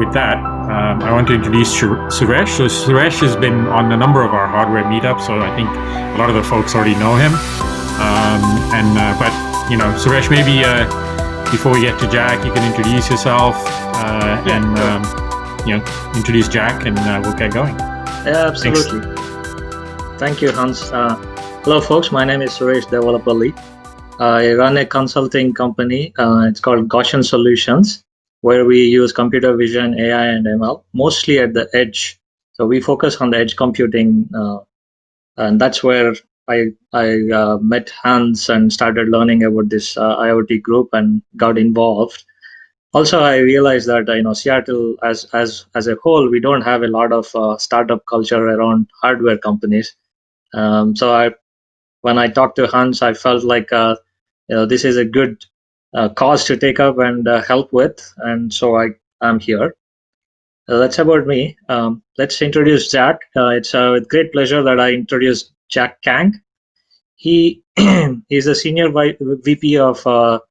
with that, I want to introduce Suresh. So Suresh has been on a number of our hardware meetups, so I think a lot of the folks already know him. But Suresh, maybe before we get to Jack, you can introduce yourself introduce Jack, and we'll get going. Yeah, absolutely. Thank you, Hans. Hello, folks. My name is Suresh Developalli. I run a consulting company. It's called Gaussian Solutions, where we use computer vision, AI, and ML, mostly at the edge. So we focus on the edge computing, and that's where I met Hans and started learning about this IoT group and got involved. Also, I realized that Seattle, as a whole, we don't have a lot of startup culture around hardware companies. When I talked to Hans, I felt like this is a good cause to take up and help with, and so I'm here. That's about me. Let's introduce Jack. It's with great pleasure that I introduce Jack Kang. He is a senior VP of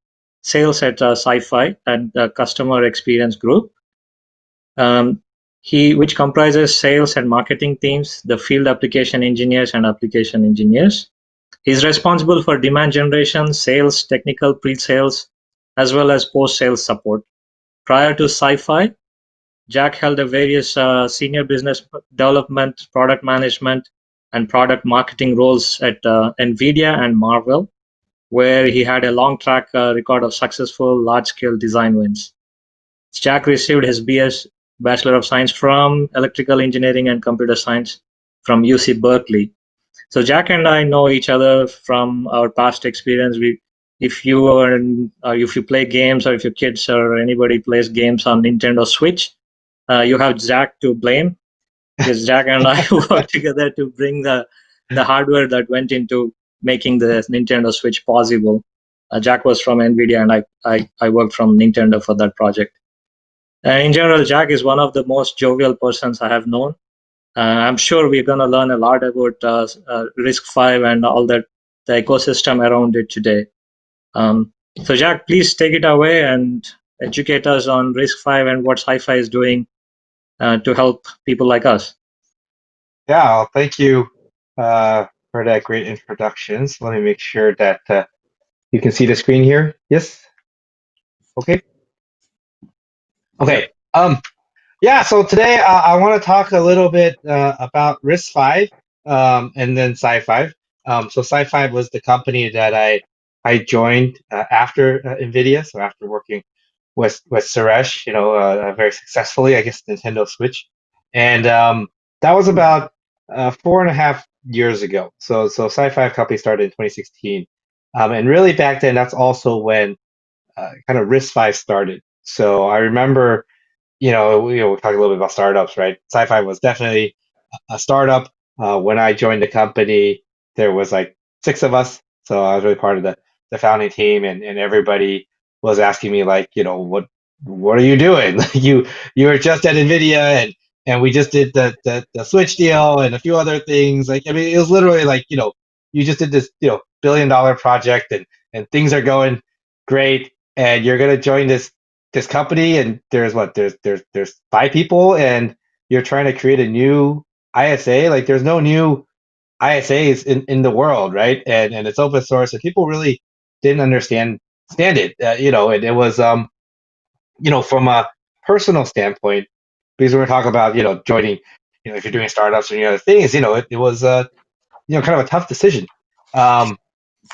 sales at SiFive and Customer Experience Group, which comprises sales and marketing teams, the field application engineers and application engineers. He's responsible for demand generation, sales, technical pre-sales, as well as post-sales support. Prior to SiFive, Jack held various senior business development, product management, and product marketing roles at NVIDIA and Marvell, where he had a long track record of successful large-scale design wins. Jack received his BS, Bachelor of Science from Electrical Engineering and Computer Science from UC Berkeley. So Jack and I know each other from our past experience. If you play games, or if your kids or anybody plays games on Nintendo Switch, you have Jack to blame, because Jack and I worked together to bring the hardware that went into making the Nintendo Switch possible. Jack was from NVIDIA, and I worked from Nintendo for that project. In general, Jack is one of the most jovial persons I have known. I'm sure we're going to learn a lot about RISC-V and all that, the ecosystem around it today. So Jack, please take it away and educate us on RISC-V and what SiFive is doing to help people like us. Yeah, well, thank you for that great introduction. So let me make sure that you can see the screen here. Yes? Okay. Okay. Yeah, so today I want to talk a little bit about RISC-V and then SiFive. So SiFive was the company that I joined after NVIDIA, so after working with Suresh, very successfully, I guess, Nintendo Switch. And that was about 4.5 years ago. So SiFive company started in 2016. And really back then, that's also when kind of RISC-V started. So I remember, we'll talk a little bit about startups, right? SiFive was definitely a startup. When I joined the company, there was like 6 of us. So I was really part of the founding team, and everybody was asking me like, what are you doing? you were just at NVIDIA, and we just did the Switch deal and a few other things. Like, I mean, it was literally like, you just did this, $1 billion project, and things are going great, and you're gonna join this company, and there's 5 people, and you're trying to create a new ISA. Like, there's no new ISAs in the world, right? And it's open source, and people really didn't understand it. And it was from a personal standpoint, because we're talking about joining, if you're doing startups or any other things, it was kind of a tough decision. I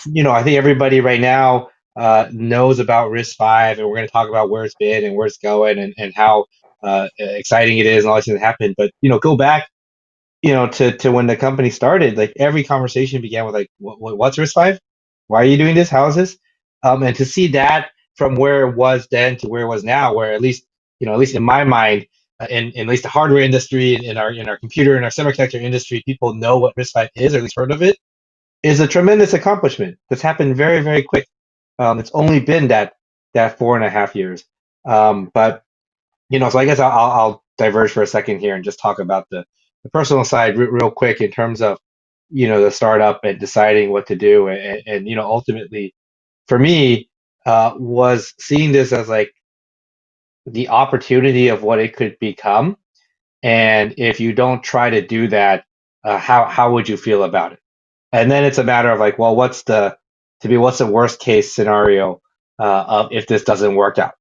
think everybody right now knows about RISC-V, and we're going to talk about where it's been and where it's going, and how exciting it is and all this things that happened. But go back to when the company started, like every conversation began with like, what's RISC-V? Why are you doing this? How is this? And to see that from where it was then to where it was now, where at least in my mind, in at least the hardware industry, in our computer and our semiconductor industry, people know what RISC-V is, or at least heard of it, is a tremendous accomplishment. That's happened very, very quick. It's only been that 4.5 years. But so I guess I'll diverge for a second here and just talk about the personal side real quick, in terms of the startup and deciding what to do, and ultimately for me was seeing this as like, the opportunity of what it could become. And if you don't try to do that, how would you feel about it? And then it's a matter of like, well, what's the worst case scenario of if this doesn't work out?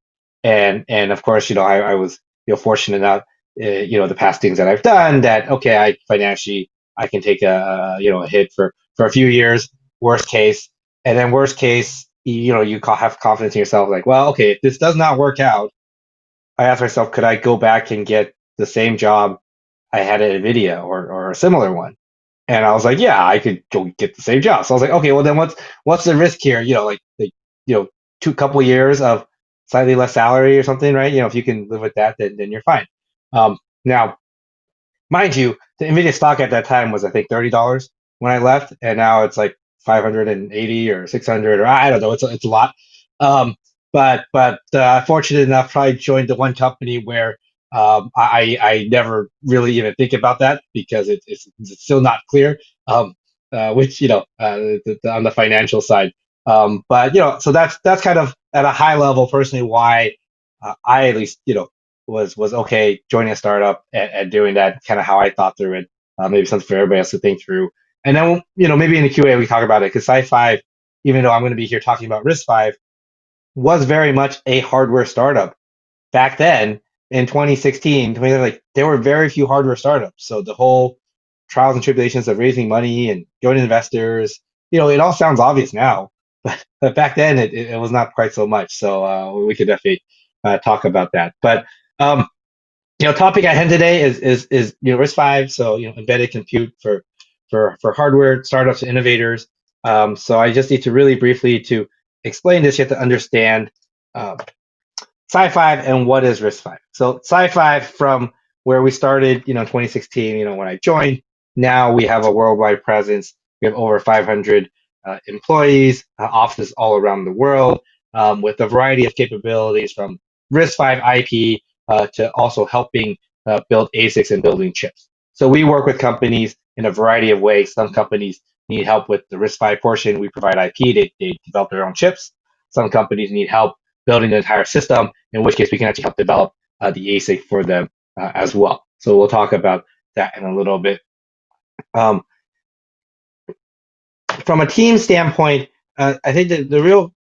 And of course, I was fortunate enough, the past things that I've done that okay, I financially I can take a hit for a few years, worst case, and then worst case, have confidence in yourself, like, well, okay, if this does not work out, I ask myself, could I go back and get the same job I had at NVIDIA or a similar one? And I was like, yeah, I could go get the same job. So I was like, okay, well then what's the risk here? Two couple years of slightly less salary or something, right? If you can live with that, then you're fine. Now, mind you, the NVIDIA stock at that time was I think $30 when I left, and now it's like 580 or 600 or I don't know. It's a lot. But fortunate enough, probably joined the one company where I never really even think about that because it's still not clear, which on the financial side. But so that's kind of at a high level personally why I at least was okay joining a startup and doing that, kind of how I thought through it. Maybe something for everybody else to think through. And then maybe in the QA we talk about it because SiFive, even though I'm going to be here talking about RISC-V, was very much a hardware startup back then in 2016. Like there were very few hardware startups, so the whole trials and tribulations of raising money and joining investors, it all sounds obvious now, but back then it was not quite so much. So we could definitely talk about that. But topic at hand today is RISC-V, so embedded compute for hardware startups and innovators. So I just need to really briefly to explain this. You have to understand SiFive and what is RISC-V. So SiFive, from where we started, 2016, when I joined, now we have a worldwide presence. We have over 500 employees, offices all around the world, with a variety of capabilities from RISC-V IP to also helping build ASICs and building chips. So we work with companies in a variety of ways. Some companies need help with the RISC-V portion. We provide IP. They develop their own chips. Some companies need help building the entire system, in which case we can actually help develop the ASIC for them as well. So we'll talk about that in a little bit. From a team standpoint, I think the real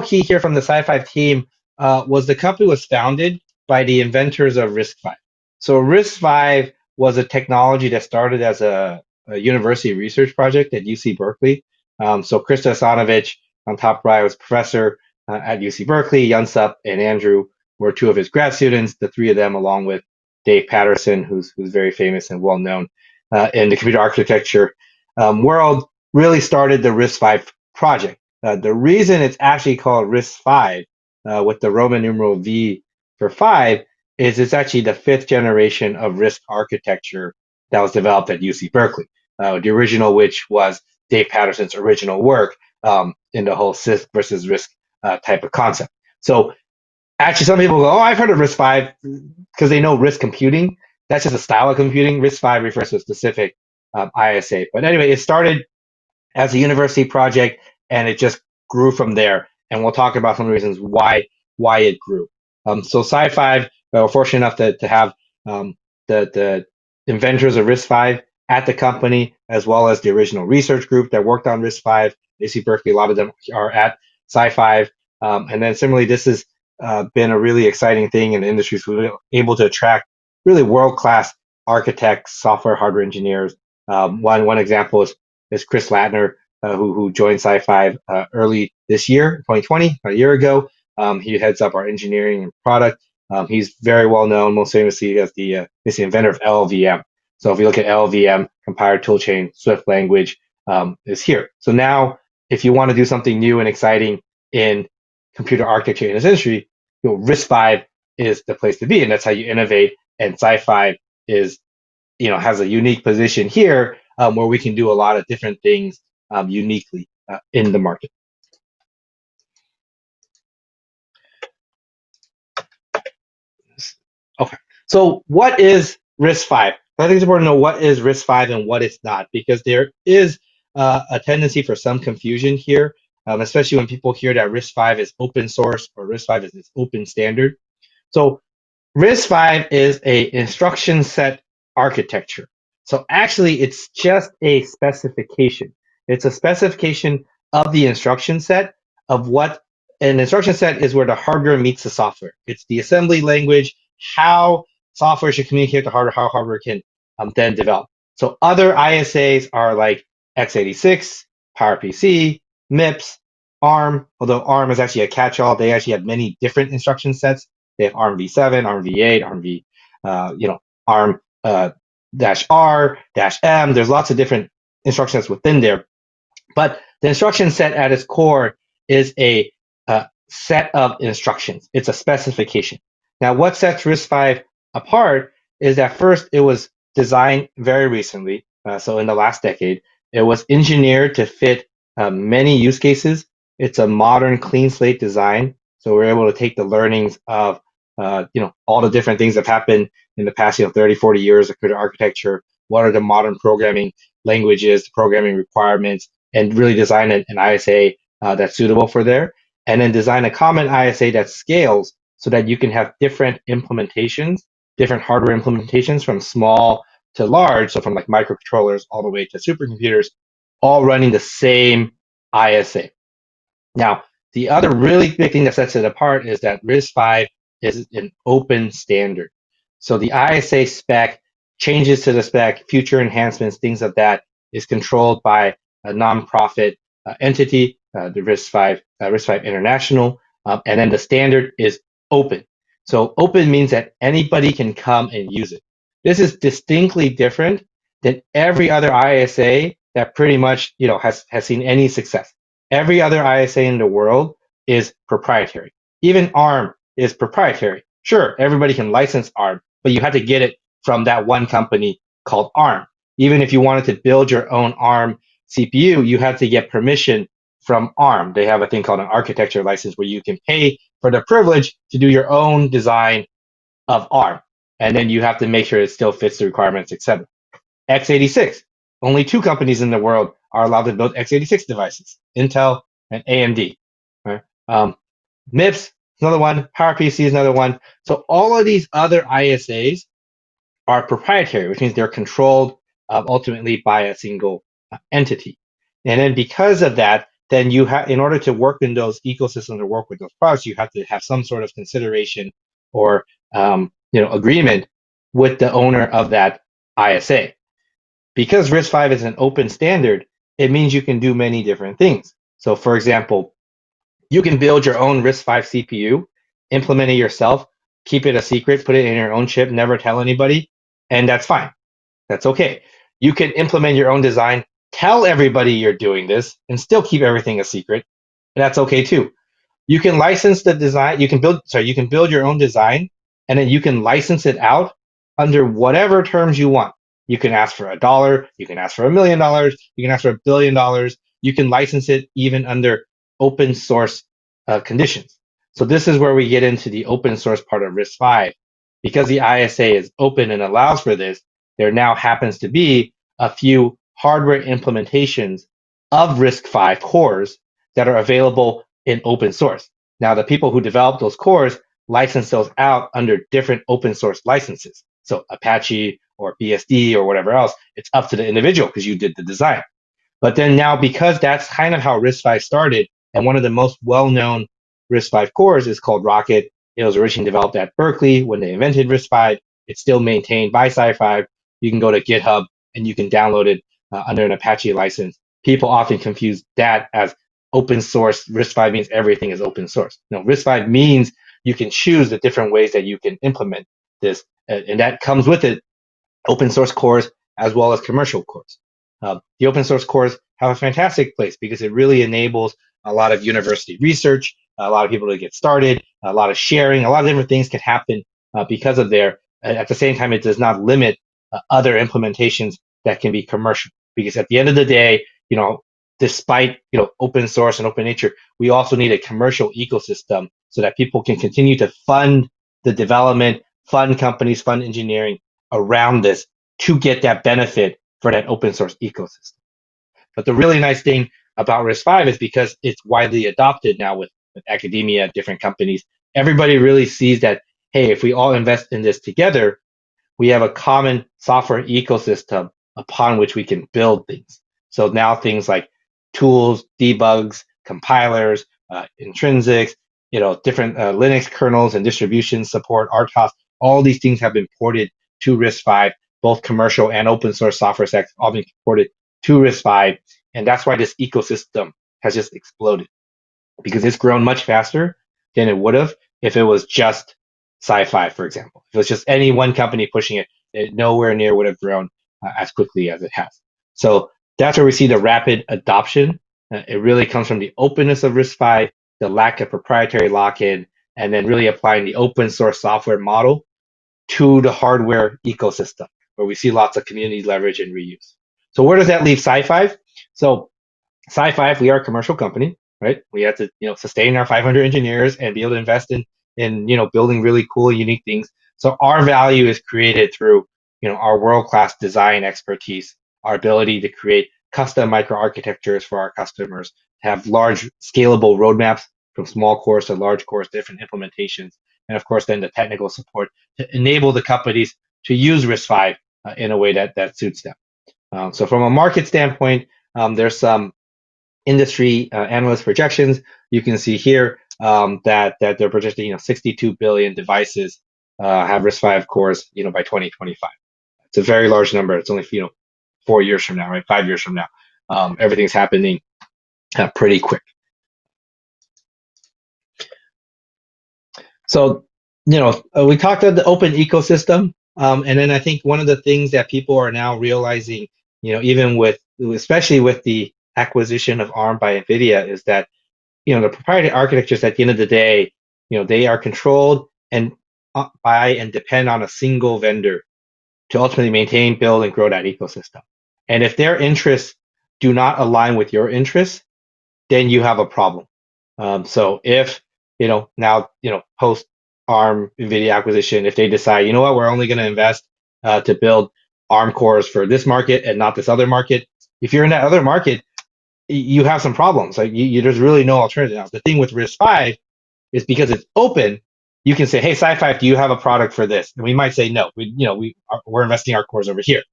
key here from the SiFive team was the company was founded by the inventors of RISC-V. So RISC-V was a technology that started as a university research project at UC Berkeley. So Krista Asanovich on top right was professor at UC Berkeley. Yunsep and Andrew were two of his grad students. The three of them, along with Dave Patterson, who's very famous and well known in the computer architecture world, really started the RISC-V project. The reason it's actually called RISC-V with the Roman numeral V for 5 is it's actually the 5th generation of RISC architecture that was developed at UC Berkeley. The original, which was Dave Patterson's original work in the whole CISC versus RISC type of concept. So actually some people go, oh, I've heard of RISC-V because they know RISC computing. That's just a style of computing. RISC-V refers to a specific ISA. But anyway, it started as a university project and it just grew from there. And we'll talk about some of the reasons why it grew. So SiFive, we're fortunate enough to have the inventors of RISC-V at the company, as well as the original research group that worked on RISC-V. UC Berkeley, a lot of them are at SiFive. And then similarly, this has been a really exciting thing in the industry. So we're able to attract really world-class architects, software, hardware engineers. One example is Chris Latner, who joined SiFive early this year, 2020, a year ago. He heads up our engineering and product. He's very well known, most famously as the inventor of LLVM. So if you look at LLVM, compiler toolchain, Swift language is here. So now, if you want to do something new and exciting in computer architecture in this industry, RISC-V is the place to be, and that's how you innovate. And SiFive is, has a unique position here where we can do a lot of different things uniquely in the market. Okay, so what is RISC-V? I think it's important to know what is RISC-V and what it's not, because there is a tendency for some confusion here. especially when people hear that RISC-V is open source or RISC-V is this open standard. So RISC-V is a instruction set architecture. So actually, it's just a specification. It's a specification of the instruction set of what an instruction set is, where the hardware meets the software. It's the assembly language, how software should communicate to hardware, how hardware can then develop. So other ISAs are like x86, PowerPC, MIPS, ARM, although ARM is actually a catch-all. They actually have many different instruction sets. They have ARM v7, ARM v8, ARM v, ARM -R, -M. There's lots of different instruction sets within there. But the instruction set at its core is a set of instructions. It's a specification. Now, what sets RISC-V apart is that first, it was designed very recently. So in the last decade, it was engineered to fit many use cases. It's a modern, clean slate design. So we're able to take the learnings of all the different things that have happened in the past 30, 40 years of computer architecture. What are the modern programming languages, programming requirements, and really design an ISA that's suitable for there. And then design a common ISA that scales so that you can have different implementations, different hardware implementations from small to large, so from like microcontrollers all the way to supercomputers, all running the same ISA. Now, the other really big thing that sets it apart is that RISC-V is an open standard. So the ISA spec, changes to the spec, future enhancements, things of that is controlled by a nonprofit entity, the RISC-V International, and then the standard is open. So open means that anybody can come and use it. This is distinctly different than every other ISA that pretty much has seen any success. Every other ISA in the world is proprietary. Even ARM is proprietary. Sure, everybody can license ARM, but you have to get it from that one company called ARM. Even if you wanted to build your own ARM CPU, you have to get permission from ARM. They have a thing called an architecture license where you can pay for the privilege to do your own design of ARM. And then you have to make sure it still fits the requirements, etc. x86, only 2 companies in the world are allowed to build x86 devices, Intel and AMD. Right? MIPS, another one, PowerPC is another one. So all of these other ISAs are proprietary, which means they're controlled ultimately by a single entity. And then because of that, then you have, in order to work in those ecosystems or work with those products, you have to have some sort of consideration or agreement with the owner of that ISA. Because RISC-V is an open standard, it means you can do many different things. So for example, you can build your own RISC-V CPU, implement it yourself, keep it a secret, put it in your own chip, never tell anybody, and that's fine. That's okay. You can implement your own design, tell everybody you're doing this, and still keep everything a secret. That's okay too. You can license the design, you can build your own design, and then you can license it out under whatever terms you want. You can ask for $1, you can ask for $1 million, you can ask for $1 billion. You can license it even under open source conditions. So this is where we get into the open source part of RISC-V. Because the ISA is open and allows for this, there now happens to be a few hardware implementations of RISC-V cores that are available in open source. Now, the people who develop those cores license those out under different open source licenses. So Apache or BSD or whatever else, it's up to the individual because you did the design. But then now, because that's kind of how RISC-V started, and one of the most well-known RISC-V cores is called Rocket. It was originally developed at Berkeley when they invented RISC-V. It's still maintained by SiFive. You can go to GitHub and you can download it under an Apache license. People often confuse that as open source. RISC-V means everything is open source. No, RISC-V means you can choose the different ways that you can implement this, and that comes with it open source cores as well as commercial cores. The open source cores have a fantastic place because it really enables a lot of university research, a lot of people to get started, a lot of sharing, a lot of different things can happen because of there. At the same time, it does not limit other implementations that can be commercial. Because at the end of the day, despite open source and open nature, we also need a commercial ecosystem so that people can continue to fund the development, fund companies, fund engineering around this to get that benefit for that open source ecosystem. But the really nice thing about RISC-V is because it's widely adopted now with academia, different companies. Everybody really sees that, hey, if we all invest in this together, we have a common software ecosystem upon which we can build things. So now things like tools, debugs, compilers, intrinsics, different Linux kernels and distribution support, RTOS, all these things have been ported to RISC-V, both commercial and open source software stacks all been ported to RISC-V. And that's why this ecosystem has just exploded, because it's grown much faster than it would have if it was just SiFive, for example. If it was just any one company pushing it, it nowhere near would have grown as quickly as it has. So that's where we see the rapid adoption. It really comes from the openness of RISC-V, the lack of proprietary lock-in, and then really applying the open source software model to the hardware ecosystem, where we see lots of community leverage and reuse. So where does that leave SiFive? So SiFive, we are a commercial company, right? We have to, sustain our 500 engineers and be able to invest in building really cool, unique things. So our value is created through, our world-class design expertise, our ability to create custom microarchitectures for our customers, have large scalable roadmaps from small cores to large cores, different implementations, and of course then the technical support to enable the companies to use RISC-V in a way that suits them. So from a market standpoint, there's some industry analyst projections. You can see here that they're projecting 62 billion devices have RISC-V cores by 2025. It's a very large number. It's only 4 years from now, right? 5 years from now. Everything's happening pretty quick. So we talked about the open ecosystem, and then I think one of the things that people are now realizing, even especially with the acquisition of ARM by NVIDIA, is that the proprietary architectures at the end of the day, they are controlled and by and depend on a single vendor to ultimately maintain, build, and grow that ecosystem. And if their interests do not align with your interests, then you have a problem. So if now post ARM NVIDIA acquisition, if they decide, we're only going to invest to build ARM cores for this market and not this other market, if you're in that other market, you have some problems. Like there's really no alternative. Now, the thing with RISC-V is because it's open, you can say, hey, SiFive, do you have a product for this? And we might say, no, we're investing our cores over here.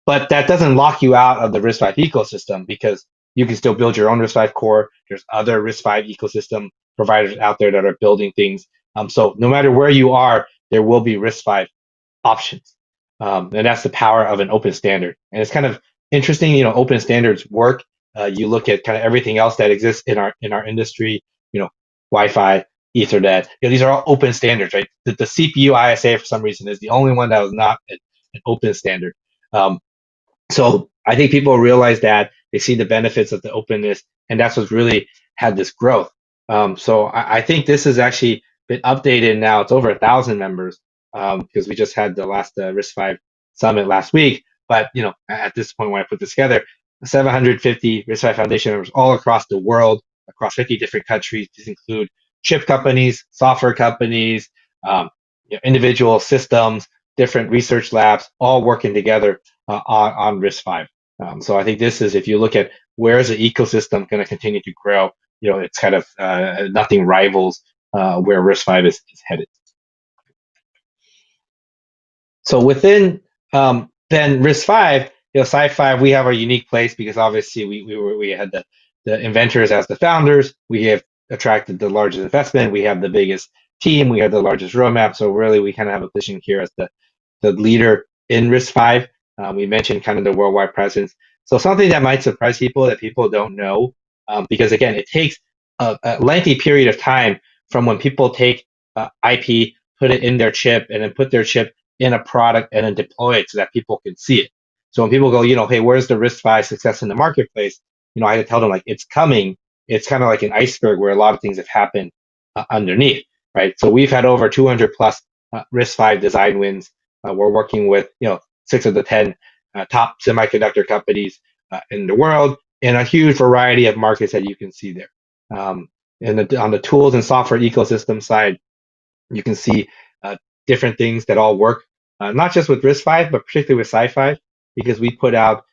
But that doesn't lock you out of the RISC-V ecosystem, because you can still build your own RISC-V core. There's other RISC-V ecosystem providers out there that are building things. So no matter where you are, there will be RISC-V options. And that's the power of an open standard. And it's kind of interesting, open standards work. You look at kind of everything else that exists in our industry, Wi-Fi, Ethernet. These are all open standards, right? The CPU ISA, for some reason, is the only one that was not an open standard. So I think people realize that, they see the benefits of the openness, and that's what's really had this growth. So I think this has actually been updated now. It's over 1,000 members, because we just had the last RISC-V summit last week. But at this point, when I put this together, 750 RISC-V Foundation members all across the world, across 50 different countries. These include chip companies, software companies, individual systems, different research labs, all working together on RISC-V. So I think this is, if you look at where is the ecosystem going to continue to grow, it's kind of nothing rivals where RISC-V is headed. So within then RISC-V, SiFive, we have a unique place because obviously we had the inventors as the founders. We have attracted the largest investment. We have the biggest team. We have the largest roadmap. So really, we kind of have a position here as the leader in RISC-V. We mentioned kind of the worldwide presence. So something that might surprise people that people don't know, because again, it takes a lengthy period of time from when people take IP, put it in their chip, and then put their chip in a product and then deploy it so that people can see it. So when people go, hey, where's the RISC-V success in the marketplace? I had to tell them, like, it's coming. It's kind of like an iceberg where a lot of things have happened underneath, right? So we've had over 200 plus RISC-V design wins. We're working with, 6 of the 10 top semiconductor companies in the world, in a huge variety of markets that you can see there. And on the tools and software ecosystem side, you can see different things that all work, not just with RISC-V, but particularly with SiFive, because we put out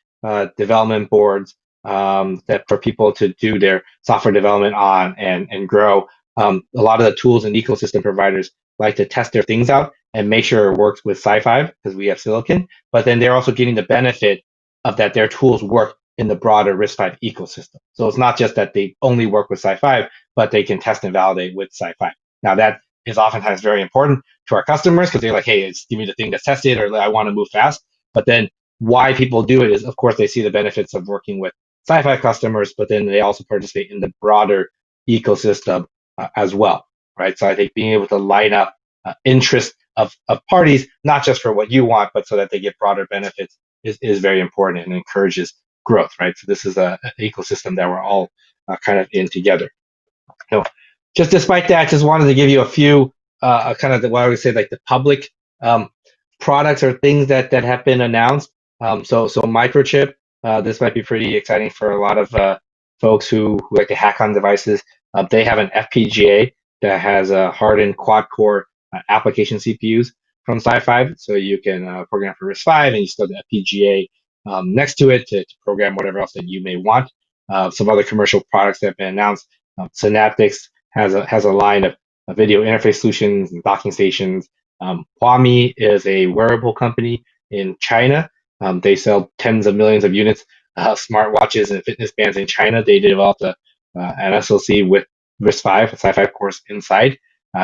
development boards that for people to do their software development on and grow. A lot of the tools and ecosystem providers like to test their things out and make sure it works with SiFive because we have silicon, but then they're also getting the benefit of that their tools work in the broader RISC-V ecosystem. So it's not just that they only work with SiFive, but they can test and validate with SiFive. Now that is oftentimes very important to our customers because they're like, hey, it's give me the thing that's tested, or I want to move fast. But then why people do it is, of course, they see the benefits of working with SiFive customers, but then they also participate in the broader ecosystem as well, right? So I think being able to line up interest of parties, not just for what you want, but so that they get broader benefits is very important and encourages growth, right? So this is an ecosystem that we're all kind of in together. So just despite that, just wanted to give you a few kind of what I would say like the public products or things that have been announced. So microchip, this might be pretty exciting for a lot of folks who like to hack on devices. They have an FPGA that has a hardened quad-core application CPUs from SiFive, so you can program for RISC-V, and you still have the FPGA next to it to program whatever else that you may want. Some other commercial products that have been announced. Synaptics has a line of video interface solutions and docking stations. Huami is a wearable company in China. They sell tens of millions of units of smartwatches and fitness bands in China. They developed an SoC with RISC-V, a SiFive course inside.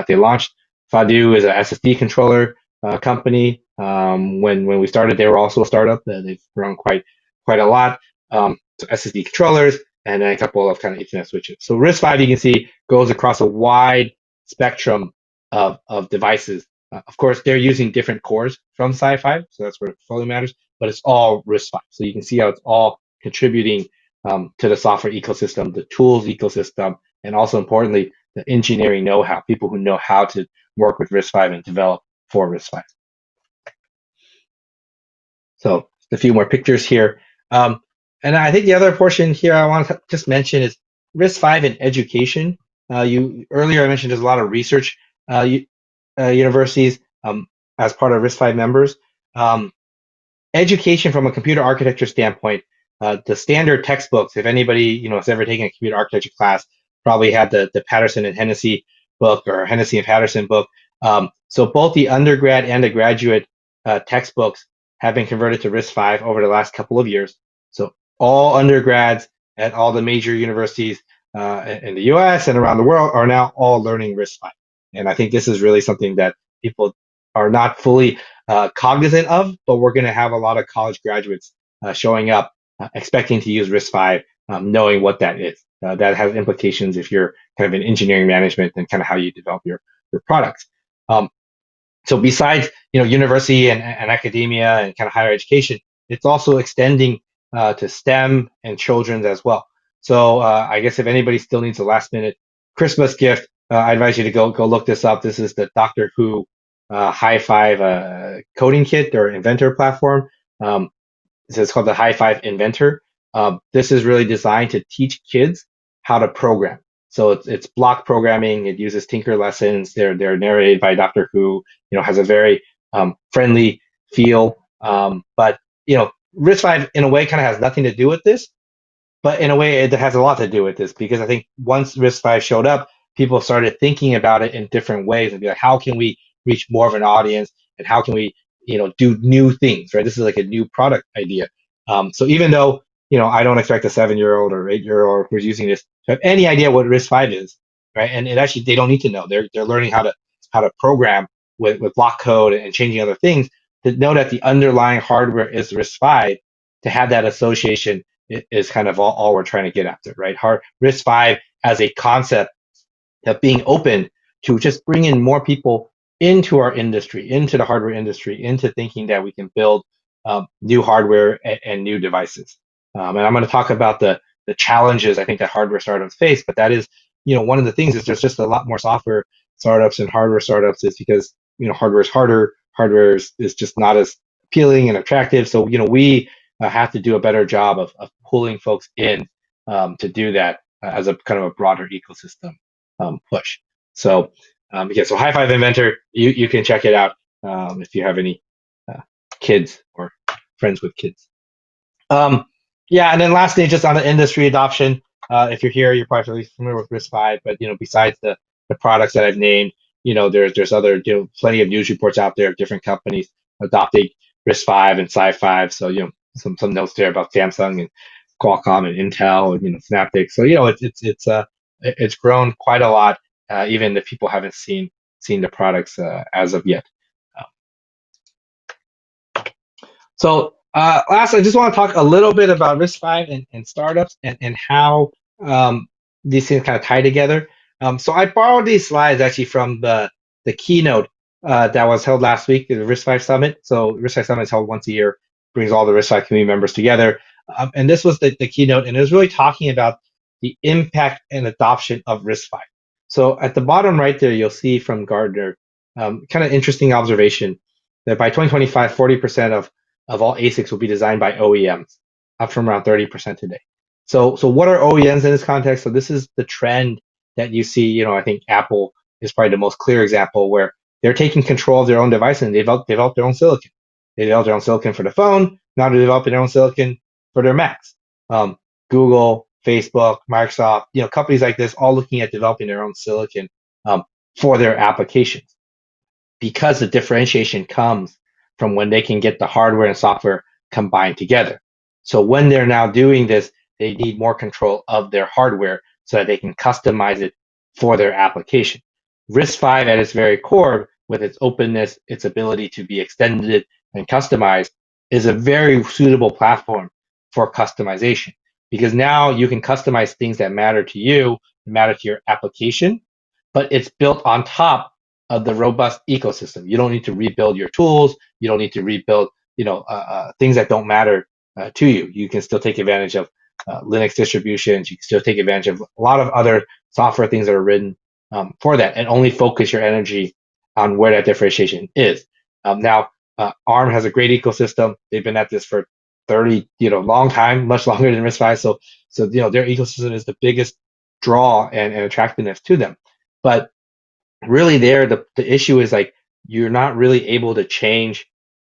They launched. Fadu is an SSD controller company. When we started, they were also a startup. They've grown quite a lot. So SSD controllers and then a couple of kind of Ethernet switches. So RISC-V, you can see, goes across a wide spectrum of devices. Of course, they're using different cores from SiFive, so that's where the portfolio matters, but it's all RISC-V. So you can see how it's all contributing to the software ecosystem, the tools ecosystem, and also importantly, the engineering know-how, people who know how to work with RISC-V and develop for RISC-V. So a few more pictures here. And I think the other portion here I want to just mention is RISC-V in education. Earlier I mentioned there's a lot of research universities as part of RISC-V members. Education from a computer architecture standpoint, the standard textbooks, if anybody has ever taken a computer architecture class, probably had the Patterson and Hennessy book or Hennessy and Patterson book. So both the undergrad and the graduate textbooks have been converted to RISC-V over the last couple of years. So all undergrads at all the major universities in the US and around the world are now all learning RISC-V. And I think this is really something that people are not fully cognizant of, but we're going to have a lot of college graduates showing up expecting to use RISC-V, knowing what that is. That has implications if you're kind of in engineering management and kind of how you develop your products. So besides university and academia and kind of higher education, it's also extending to STEM and children's as well. So I guess if anybody still needs a last minute Christmas gift, I advise you to go look this up. This is the Doctor Who Hi5 coding kit or inventor platform. It's called the Hi5 Inventor. This is really designed to teach kids how to program. So it's block programming. It uses Tinker lessons. They're narrated by Doctor Who. Has a very friendly feel. But RISC-V in a way kind of has nothing to do with this, but in a way it has a lot to do with this, because I think once RISC-V showed up, people started thinking about it in different ways and be like, how can we reach more of an audience, and how can we do new things, right? This is like a new product idea. So even though I don't expect a 7-year-old or 8-year-old who's using this to have any idea what RISC-V is, right? And it actually, they don't need to know. They're learning how to program with block code and changing other things, to know that the underlying hardware is RISC-V. To have that association is kind of all we're trying to get after, right? RISC-V as a concept of being open to just bring in more people into our industry, into the hardware industry, into thinking that we can build new hardware and new devices. And I'm going to talk about the challenges I think that hardware startups face, but that is, one of the things is there's just a lot more software startups and hardware startups, is because, hardware is harder, hardware is just not as appealing and attractive. So, we have to do a better job of pulling folks in to do that as a kind of a broader ecosystem push. So, so Hi5 Inventor, you can check it out if you have any kids or friends with kids. Yeah, and then lastly, just on the industry adoption, if you're here, you're probably familiar with RISC-V, but besides the products that I've named, there's other plenty of news reports out there of different companies adopting RISC-V and SiFive. So some notes there about Samsung and Qualcomm and Intel and Synaptics. So it's grown quite a lot, even if people haven't seen the products as of yet. Last, I just want to talk a little bit about RISC-V and startups and how these things kind of tie together. So I borrowed these slides actually from the keynote that was held last week at the RISC-V Summit. So RISC-V Summit is held once a year, brings all the RISC-V community members together. And this was the keynote, and it was really talking about the impact and adoption of RISC-V. So at the bottom right there, you'll see from Gartner, kind of interesting observation that by 2025, 40% of all ASICs will be designed by OEMs, up from around 30% today. So what are OEMs in this context? So this is the trend that you see. I think Apple is probably the most clear example where they're taking control of their own device and they develop their own silicon. They develop their own silicon for the phone. Now they're developing their own silicon for their Macs. Google, Facebook, Microsoft, companies like this, all looking at developing their own silicon for their applications, because the differentiation comes from when they can get the hardware and software combined together. So when they're now doing this, they need more control of their hardware so that they can customize it for their application. RISC-V at its very core, with its openness, its ability to be extended and customized, is a very suitable platform for customization, because now you can customize things that matter to you, matter to your application, but it's built on top of the robust ecosystem. You don't need to rebuild your tools. You don't need to rebuild, things that don't matter to you. You can still take advantage of Linux distributions. You can still take advantage of a lot of other software things that are written for that, and only focus your energy on where that differentiation is. Now, ARM has a great ecosystem. They've been at this for 30, long time, much longer than RISC-V. So their ecosystem is the biggest draw and attractiveness to them. But really the issue is like, you're not really able to change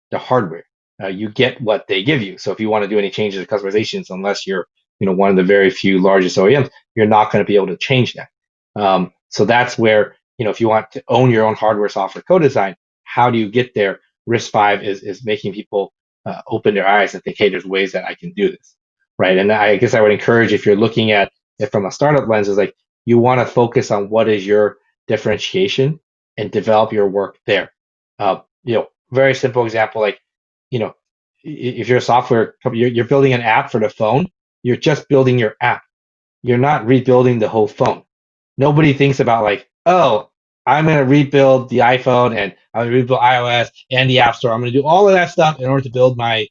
the hardware. You get what they give you. So if you want to do any changes or customizations, unless you're one of the very few largest OEMs, you're not going to be able to change that. So that's where, if you want to own your own hardware, software, co-design, how do you get there? RISC-V is making people open their eyes and think, hey, there's ways that I can do this, right? And I guess I would encourage, if you're looking at it from a startup lens, is like, you want to focus on what is your differentiation and develop your work there. Very simple example, like, if you're a software company, you're building an app for the phone, you're just building your app. You're not rebuilding the whole phone. Nobody thinks about like, oh, I'm going to rebuild the iPhone and I'm going to rebuild iOS and the App Store. I'm going to do all of that stuff in order to build my,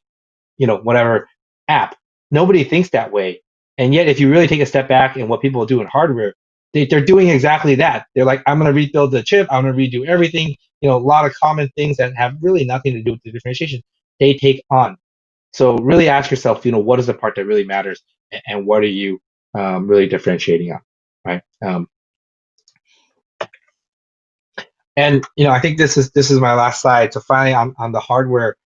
whatever app. Nobody thinks that way. And yet, if you really take a step back and what people do in hardware, they're doing exactly that. They're like, I'm going to rebuild the chip. I'm going to redo everything. A lot of common things that have really nothing to do with the differentiation, they take on. So really ask yourself, what is the part that really matters, and what are you really differentiating on, right? And I think this is my last slide. So finally, on the hardware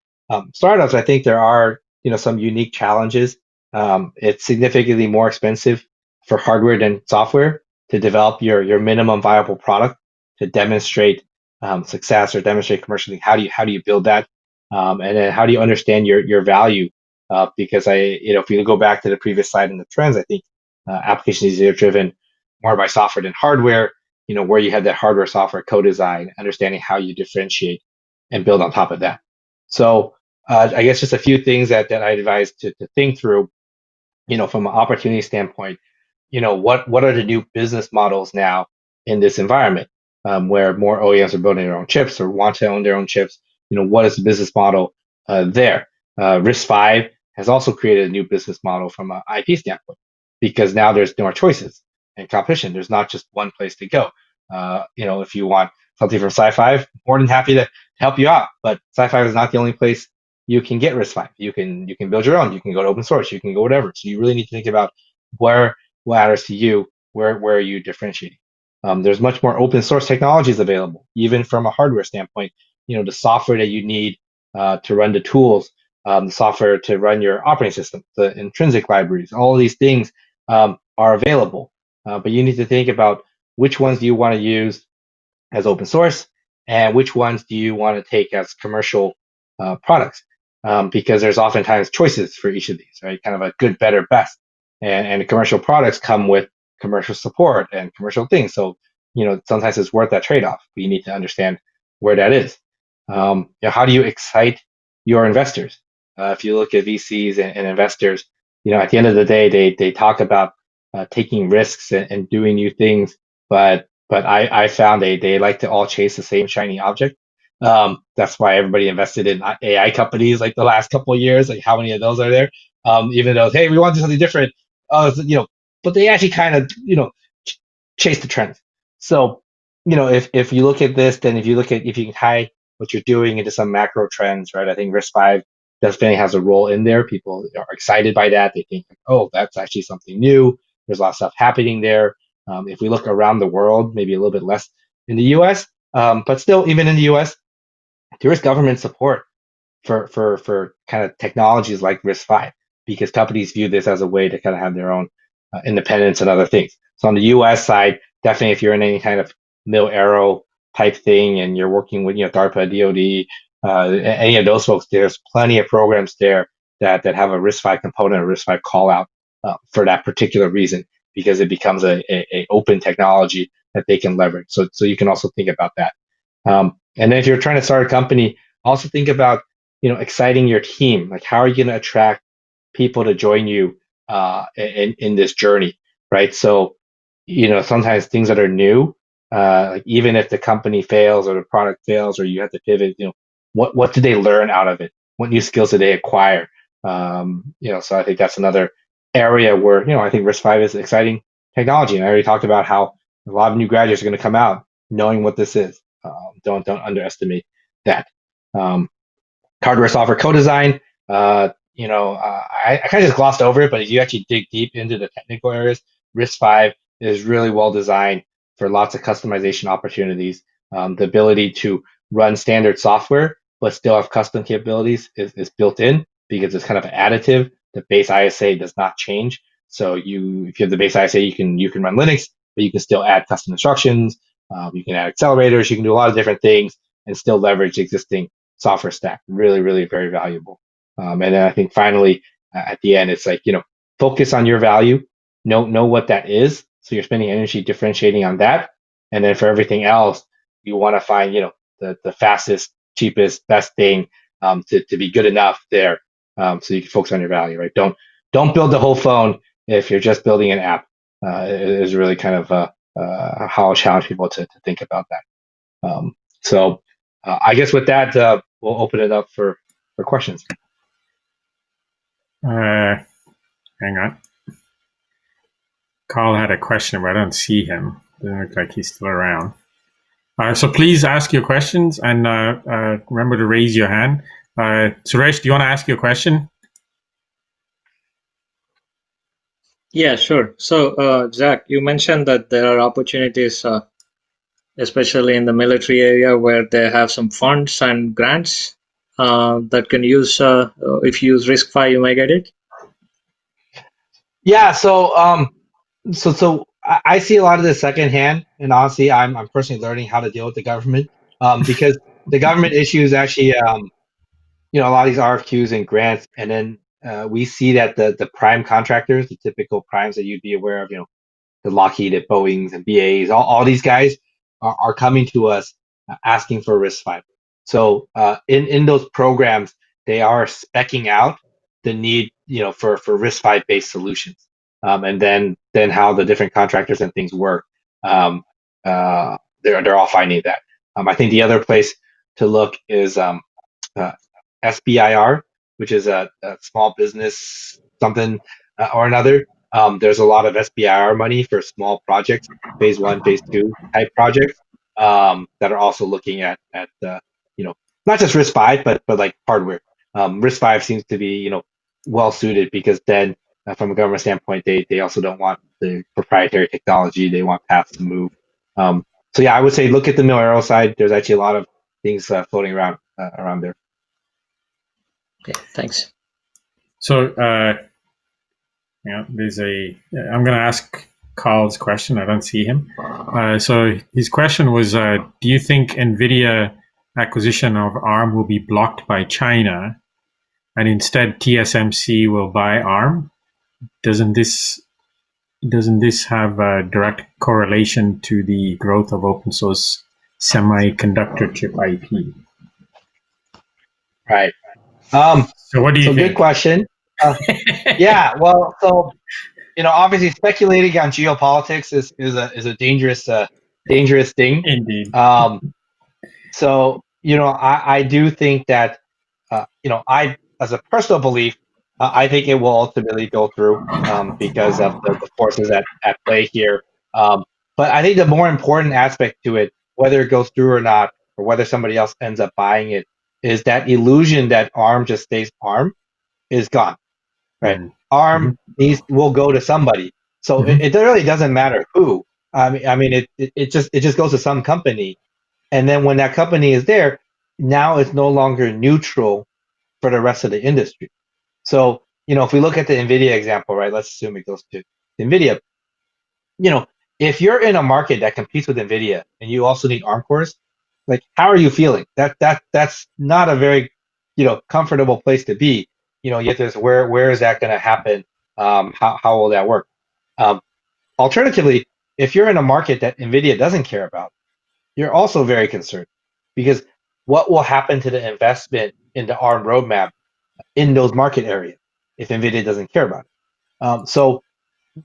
startups, I think there are some unique challenges. It's significantly more expensive for hardware than software to develop your minimum viable product, to demonstrate success or demonstrate commercially. How do you build that? And then how do you understand your value? Because if you go back to the previous slide in the trends, I think applications are driven more by software than hardware. Where you have that hardware software co-design, understanding how you differentiate and build on top of that. So I guess just a few things that I advise to think through, from an opportunity standpoint. What are the new business models now in this environment, where more OEMs are building their own chips or want to own their own chips? What is the business model there? RISC-V has also created a new business model from an IP standpoint, because now there's more choices and competition. There's not just one place to go. If you want something from SiFive, more than happy to help you out. But SiFive is not the only place you can get RISC-V. You can build your own. You can go to open source. You can go whatever. So you really need to think about where matters to you, where are you differentiating. There's much more open source technologies available, even from a hardware standpoint. The software that you need to run the tools the software to run your operating system, the intrinsic libraries, all of these things are available. But you need to think about which ones do you want to use as open source and which ones do you want to take as commercial products. Because there's oftentimes choices for each of these, right? Kind of a good, better, best. And commercial products come with commercial support and commercial things. So, sometimes it's worth that trade-off. But you need to understand where that is. How do you excite your investors? If you look at VCs and investors, at the end of the day, they talk about taking risks and doing new things, but I found they like to all chase the same shiny object. That's why everybody invested in AI companies like the last couple of years. Like, how many of those are there? Even though, hey, we want to do something different, but they actually kind of chase the trends. So, if you look at this, then if you can tie what you're doing into some macro trends, right? I think RISC-V definitely has a role in there. People are excited by that. They think, oh, that's actually something new. There's a lot of stuff happening there. If we look around the world, maybe a little bit less in the US, but still, even in the US, there is government support for kind of technologies like RISC-V, because companies view this as a way to kind of have their own independence and other things. So on the US side, definitely if you're in any kind of mil-aero type thing and you're working with DARPA, DoD, any of those folks, there's plenty of programs there that have a RISC-V component, a RISC-V call out for that particular reason, because it becomes a open technology that they can leverage. So you can also think about that. And then if you're trying to start a company, also think about exciting your team. Like, how are you going to attract people to join you in this journey, right? So sometimes things that are new, like even if the company fails or the product fails or you have to pivot, what did they learn out of it? What new skills did they acquire? So I think that's another area where I think RISC-V is exciting technology, and I already talked about how a lot of new graduates are going to come out knowing what this is. Don't underestimate that. Hardware, software, co-design. I kind of just glossed over it, but if you actually dig deep into the technical areas, RISC-V is really well designed for lots of customization opportunities. The ability to run standard software but still have custom capabilities is built in, because it's kind of additive. The base ISA does not change. So if you have the base ISA, you can run Linux, but you can still add custom instructions. You can add accelerators. You can do a lot of different things and still leverage existing software stack. Really, really very valuable. And then I think finally at the end, it's like, focus on your value. Know what that is. So you're spending energy differentiating on that. And then for everything else, you want to find, the fastest, cheapest, best thing to be good enough there. So you can focus on your value, right? Don't build the whole phone if you're just building an app. Is really kind of how I challenge people to think about that. So I guess with that, we'll open it up for questions. Hang on. Carl had a question, but I don't see him. Doesn't look like he's still around. So please ask your questions, and remember to raise your hand. Suresh, do you want to ask your question? Yeah, sure. So, Jack, you mentioned that there are opportunities, especially in the military area, where they have some funds and grants that can use, if you use RISC-V, you may get it. Yeah. So I see a lot of this secondhand, and honestly, I'm personally learning how to deal with the government, because the government issues actually, a lot of these RFQs and grants, and then we see that the prime contractors, the typical primes that you'd be aware of, the Lockheed, the Boeings, and BAs, all these guys are coming to us asking for RISC-V. So in those programs, they are speccing out the need, for RISC-V based solutions, and then how the different contractors and things work. They're all finding that. I think the other place to look is SBIR, which is a small business something or another. There's a lot of SBIR money for small projects, phase 1, phase 2 type projects, that are also looking at not just RISC-V, but like hardware. RISC-V seems to be well suited, because then from a government standpoint, they also don't want the proprietary technology. They want paths to move. So yeah, I would say look at the mil-aero side. There's actually a lot of things floating around there. Okay, thanks. So, yeah, I'm going to ask Carl's question. I don't see him. So his question was, do you think NVIDIA acquisition of ARM will be blocked by China and instead TSMC will buy ARM? Doesn't this have a direct correlation to the growth of open source semiconductor chip IP? Right. So what do you So think? good question. Yeah. Well, so obviously speculating on geopolitics is a dangerous thing. Indeed. So I do think that I, as a personal belief, I think it will ultimately go through because of the forces at play here. But I think the more important aspect to it, whether it goes through or not, or whether somebody else ends up buying it, is that illusion that ARM just stays ARM is gone. Right? ARM will go to somebody, so it really doesn't matter who. I mean, it just goes to some company, and then when that company is there, now it's no longer neutral for the rest of the industry. So, if we look at the NVIDIA example, right, let's assume it goes to NVIDIA. If you're in a market that competes with NVIDIA and you also need ARM cores, like, how are you feeling? That's not a very, comfortable place to be. Yet there's where is that going to happen? How will that work? Um, Alternatively, if you're in a market that NVIDIA doesn't care about, you're also very concerned because what will happen to the investment in the ARM roadmap in those market areas if NVIDIA doesn't care about it? So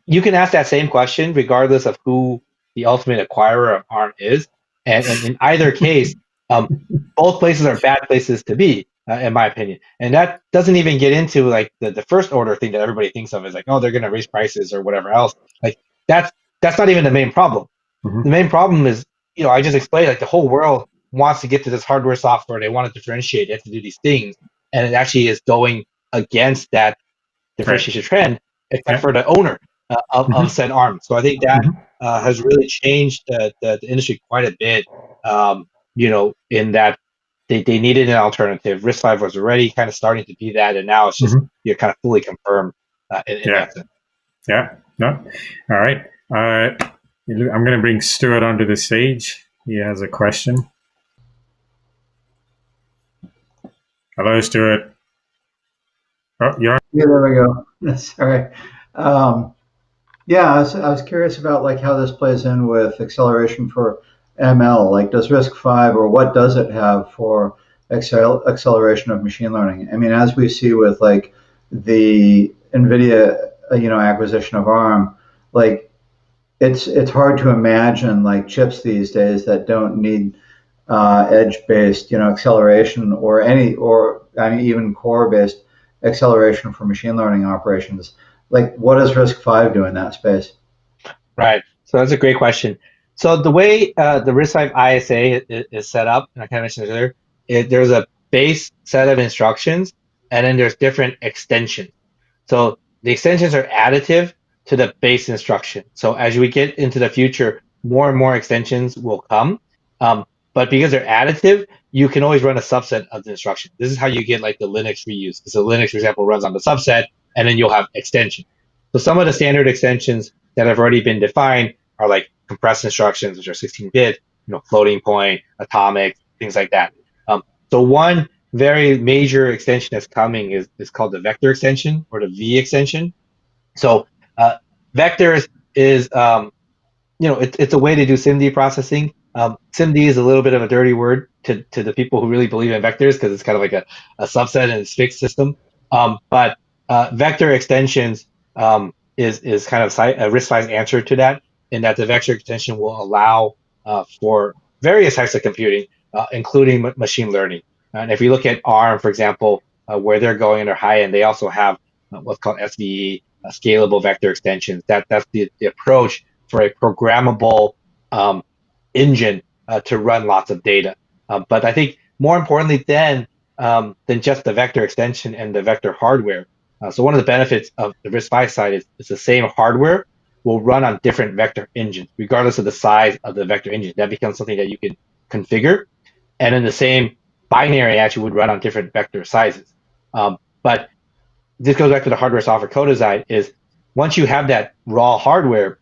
you can ask that same question regardless of who the ultimate acquirer of ARM is. And in either case, both places are bad places to be, in my opinion. And that doesn't even get into like the first order thing that everybody thinks of is like, oh, they're going to raise prices or whatever else. Like that's not even the main problem. The main problem is, I just explained, like, the whole world wants to get to this hardware software. They want to differentiate. They have to do these things. And it actually is going against that differentiation trend, except for the owner of said ARM. So I think that has really changed the industry quite a bit, in that they needed an alternative. RISC-V was already kind of starting to be that, and now it's just you're kind of fully confirmed in that sense. Yeah. No. All right. I'm going to bring Stuart onto the stage. He has a question. Hello, Stuart. Oh, you're on. Yeah, there we go. That's all right. Yeah, I was curious about like how this plays in with acceleration for ML. Like, does RISC-V or what does it have for acceleration of machine learning? I mean, as we see with like the NVIDIA, acquisition of ARM, like it's hard to imagine like chips these days that don't need edge-based, acceleration or even core-based acceleration for machine learning operations. Like, what does RISC-V do in that space? Right. So that's a great question. So the way the RISC-V ISA is set up, and I kind of mentioned it earlier, there's a base set of instructions, and then there's different extensions. So the extensions are additive to the base instruction. So as we get into the future, more and more extensions will come. But because they're additive, you can always run a subset of the instruction. This is how you get like the Linux reuse. So Linux, for example, runs on the subset, and then you'll have extension. So some of the standard extensions that have already been defined are like compressed instructions, which are 16-bit, floating point, atomic, things like that. So one very major extension that's coming is called the vector extension or the V extension. So vectors is it's a way to do SIMD processing. SIMD is a little bit of a dirty word to the people who really believe in vectors because it's kind of like a subset in its fixed system. But vector extensions is kind of a RISC-V's answer to that, in that the vector extension will allow for various types of computing, including machine learning. And if you look at ARM, for example, where they're going in their high end, they also have what's called SVE, scalable vector extensions. That's the approach for a programmable engine to run lots of data. But I think more importantly than just the vector extension and the vector hardware. So one of the benefits of the RISC-V side is it's the same hardware will run on different vector engines, regardless of the size of the vector engine. That becomes something that you can configure. And then the same binary actually would run on different vector sizes. But this goes back to the hardware software co-design is once you have that raw hardware,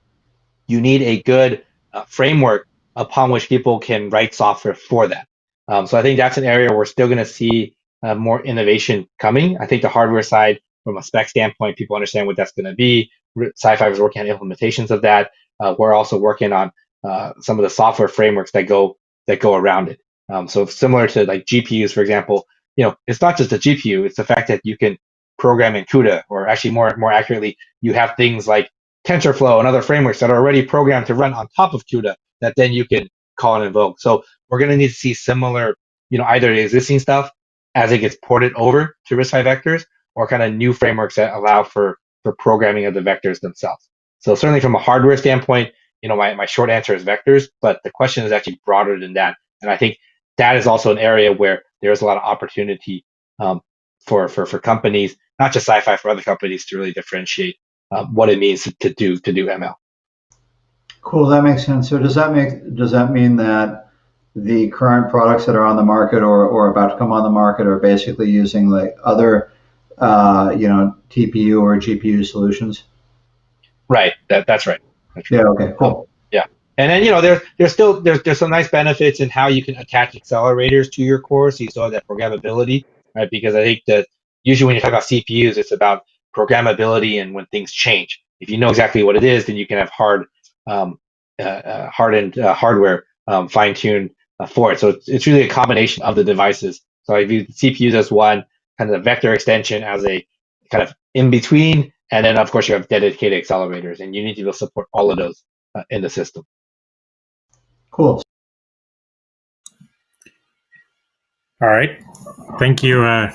you need a good framework upon which people can write software for that. So I think that's an area we're still going to see more innovation coming. I think the hardware side, from a spec standpoint, people understand what that's going to be. SiFive is working on implementations of that. We're also working on some of the software frameworks that go around it. So similar to like GPUs, for example, it's not just a GPU; it's the fact that you can program in CUDA, or actually more accurately, you have things like TensorFlow and other frameworks that are already programmed to run on top of CUDA that then you can call and invoke. So we're going to need to see similar, either existing stuff as it gets ported over to RISC-V vectors, or kind of new frameworks that allow for programming of the vectors themselves. So certainly from a hardware standpoint, my short answer is vectors, but the question is actually broader than that. And I think that is also an area where there's a lot of opportunity for companies, not just SiFive, for other companies to really differentiate what it means to do ML. Cool, that makes sense. So does that mean that the current products that are on the market or about to come on the market are basically using like other TPU or GPU solutions? Right. That's right. Yeah. Okay. Cool. Yeah. And then there's some nice benefits in how you can attach accelerators to your core, so you still have that programmability, right? Because I think that usually when you talk about CPUs, it's about programmability and when things change. If you know exactly what it is, then you can have hardened hardware fine-tuned for it. So it's really a combination of the devices. So I view CPUs as one, kind of the vector extension as a kind of in between, and then of course you have dedicated accelerators, and you need to be able to support all of those in the system. Cool. All right. Thank you,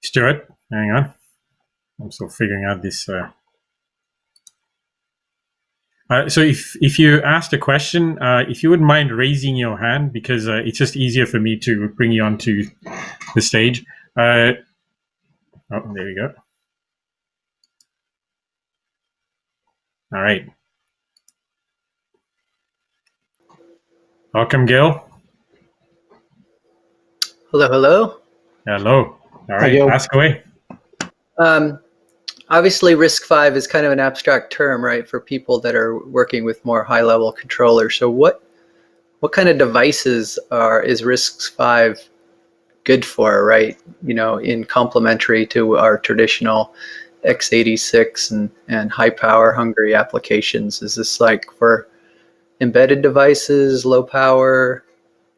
Stuart. Hang on. I'm still figuring out this. So if you asked a question, if you wouldn't mind raising your hand, because it's just easier for me to bring you onto the stage. Oh, there we go. All right. Welcome, Gil. Hello, hello. Hello. All right, Gil. ask away. Obviously, RISC-V is kind of an abstract term, right, for people that are working with more high-level controllers. So what kind of devices is RISC-V good for, right? In complementary to our traditional x86 and high-power hungry applications. Is this like for embedded devices, low power?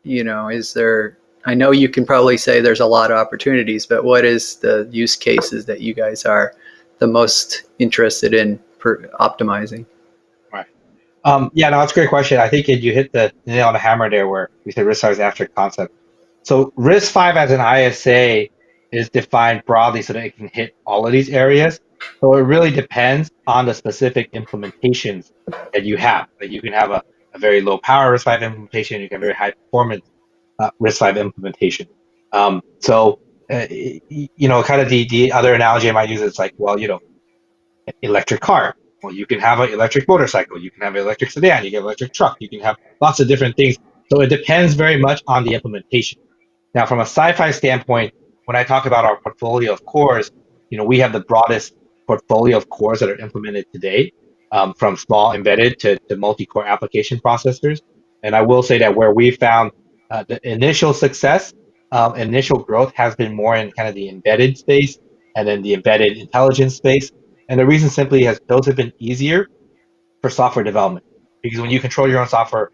Is there? I know you can probably say there's a lot of opportunities, but what is the use cases that you guys are the most interested in optimizing? Right. Yeah, no, that's a great question. I think you hit the nail on the hammer there where we said RISC-V is an abstract concept. So RISC-V as an ISA is defined broadly so that it can hit all of these areas. So it really depends on the specific implementations that you have. Like you can have a very low power RISC-V implementation, you can have very high performance RISC-V implementation. Kind of the other analogy I might use is like, well, electric car. Well, you can have an electric motorcycle, you can have an electric sedan, you can have an electric truck, you can have lots of different things. So it depends very much on the implementation. Now, from a SiFive standpoint, when I talk about our portfolio of cores, we have the broadest portfolio of cores that are implemented today, from small embedded to multi-core application processors. And I will say that where we found the initial success, initial growth has been more in kind of the embedded space and then the embedded intelligence space. And the reason simply is those have been easier for software development, because when you control your own software,